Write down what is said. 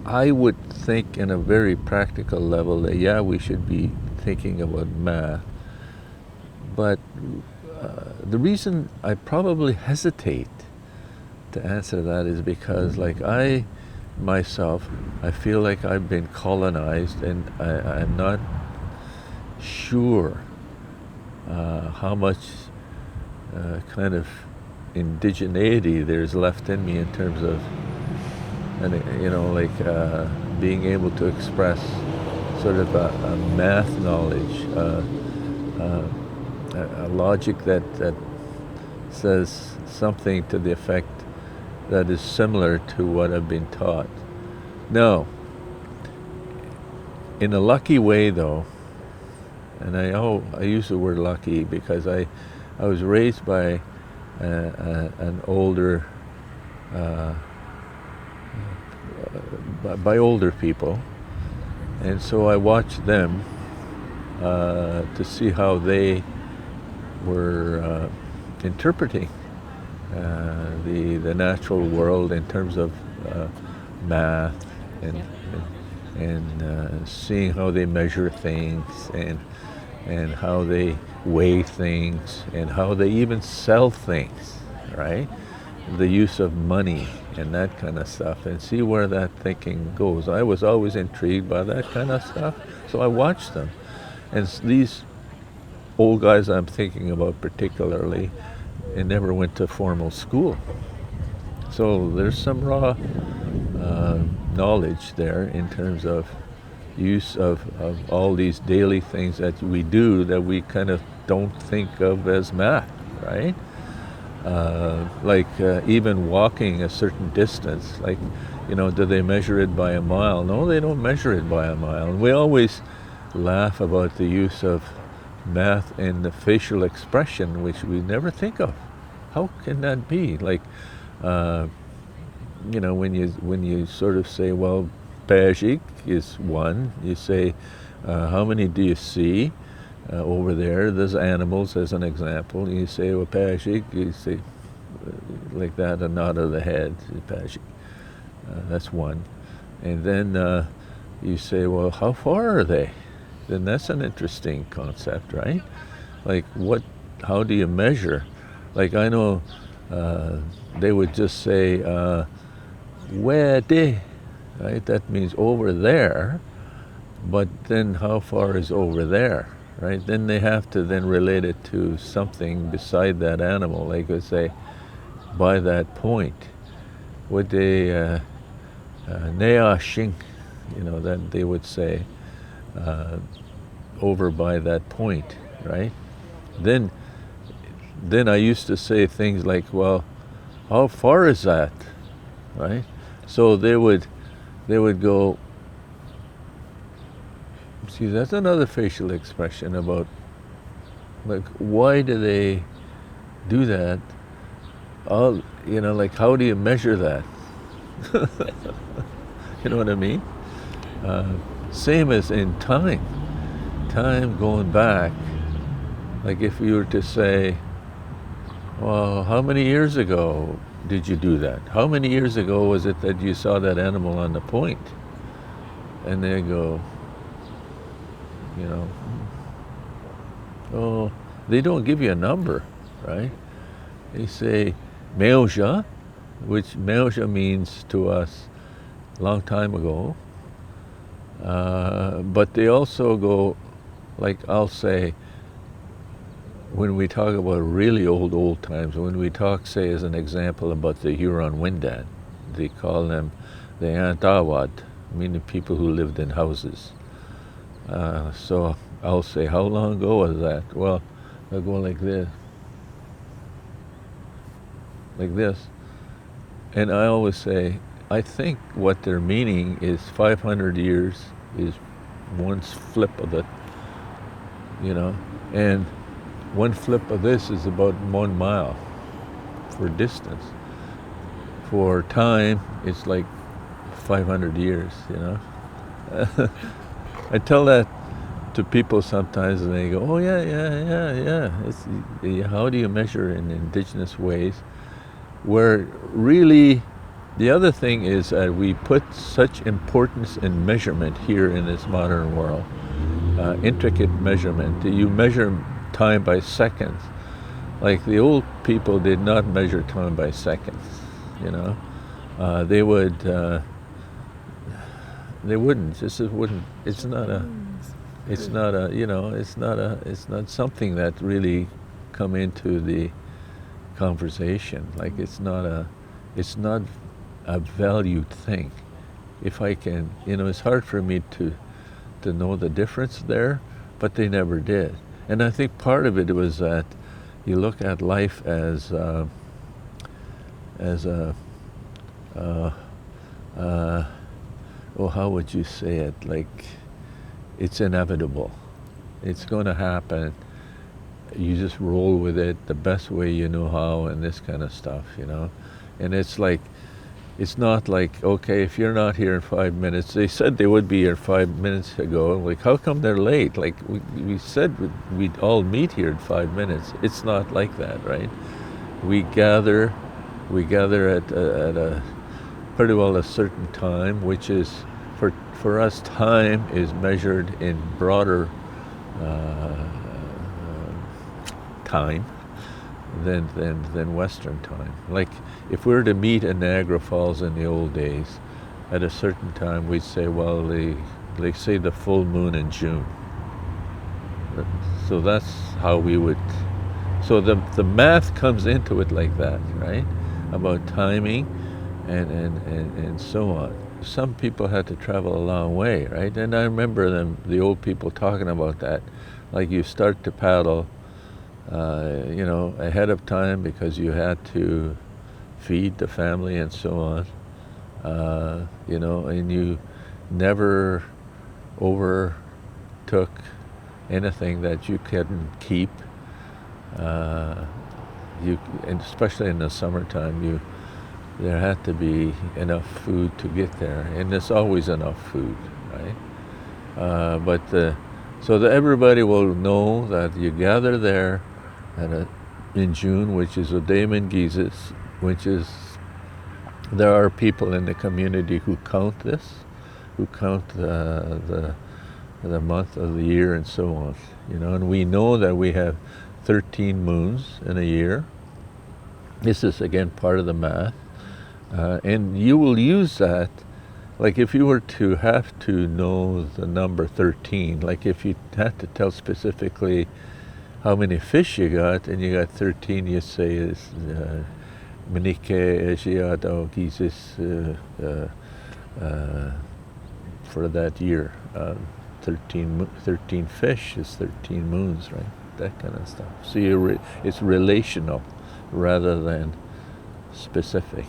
I would think in a very practical level that yeah, we should be thinking about math, but the reason I probably hesitate to answer that is because like I myself, I feel like I've been colonized and I'm not sure how much kind of indigeneity there's left in me in terms of, and like being able to express sort of a math knowledge, uh, a logic that says something to the effect that is similar to what I've been taught. Now, in a lucky way though, and I use the word lucky because I was raised by an older by older people, and so I watched them to see how they were interpreting the natural world in terms of math and seeing how they measure things and how they weigh things and how they even sell things, right? The use of money and that kind of stuff, and see where that thinking goes. I was always intrigued by that kind of stuff, so I watched them. And these old guys I'm thinking about particularly, and never went to formal school. So there's some raw knowledge there in terms of use of all these daily things that we do that we kind of don't think of as math, right? Like even walking a certain distance, like, do they measure it by a mile? No, they don't measure it by a mile. And we always laugh about the use of math and the facial expression, which we never think of. How can that be? Like, when you sort of say, well, Pajik is one. You say, how many do you see over there? There's animals as an example. You say, well, Pajik. You say like that, a nod of the head. Pajik. That's one. And then you say, well, how far are they? Then that's an interesting concept, right? Like how do you measure? Like I know they would just say, where de, right? That means over there, but then how far is over there, right? Then they have to then relate it to something beside that animal. Like they say, by that point, would they, nea shing, that they would say, over by that point, right? Then I used to say things like, well, how far is that, right? So they would go, see, that's another facial expression about, like, why do they do that? Like, how do you measure that? You know what I mean? Same as in time going back. Like if you were to say, well, how many years ago did you do that? How many years ago was it that you saw that animal on the point? And they go, oh, they don't give you a number, right? They say, meoja, which meoja means to us long time ago. But they also go, like I'll say, when we talk about really old times, when we talk, say, as an example, about the Huron-Wendat, they call them the Antawad, meaning people who lived in houses. So I'll say, how long ago was that? Well, they'll go like this. Like this. And I always say, I think what they're meaning is 500 years is one flip of it, and one flip of this is about 1 mile for distance. For time, it's like 500 years, I tell that to people sometimes and they go, oh yeah. How do you measure in indigenous ways? Where really The other thing is that we put such importance in measurement here in this modern world, intricate measurement. You measure time by seconds. Like the old people did not measure time by seconds, you know. They would, they wouldn't. This is wouldn't. It's not a. It's not a. You know. It's not a. It's not something that really come into the conversation. Like it's not a. It's not a valued thing. If I can, you know, it's hard for me to know the difference there, but they never did. And I think part of it was that you look at life as a well, how would you say it? Like, it's inevitable. It's going to happen. You just roll with it the best way you know how, and this kind of stuff, you know. And it's like, it's not like, okay, if you're not here in 5 minutes, they said they would be here 5 minutes ago. Like, how come they're late? Like, we said we'd all meet here in 5 minutes. It's not like that, right? We gather at a pretty well a certain time, which is, for us, time is measured in broader time than Western time. Like, if we were to meet in Niagara Falls in the old days, at a certain time we'd say, well, they say the full moon in June. So that's how we would, so the math comes into it like that, right? About timing and so on. Some people had to travel a long way, right? And I remember the old people talking about that. Like, you start to paddle, you know, ahead of time because you had to feed the family and so on, you know, and you never overtook anything that you couldn't keep. And especially in the summertime, there had to be enough food to get there, and there's always enough food, right? So that everybody will know that you gather there in June, which is Odaman Gizis, which is, there are people in the community who count this, who count the month of the year and so on, you know, and we know that we have 13 moons in a year. This is again part of the math, and you will use that. Like, if you were to have to know the number 13, like if you had to tell specifically how many fish you got, and you got 13, you say is Minike Ejiado Gizis for that year. 13 fish is 13 moons, right? That kind of stuff. So it's relational rather than specific.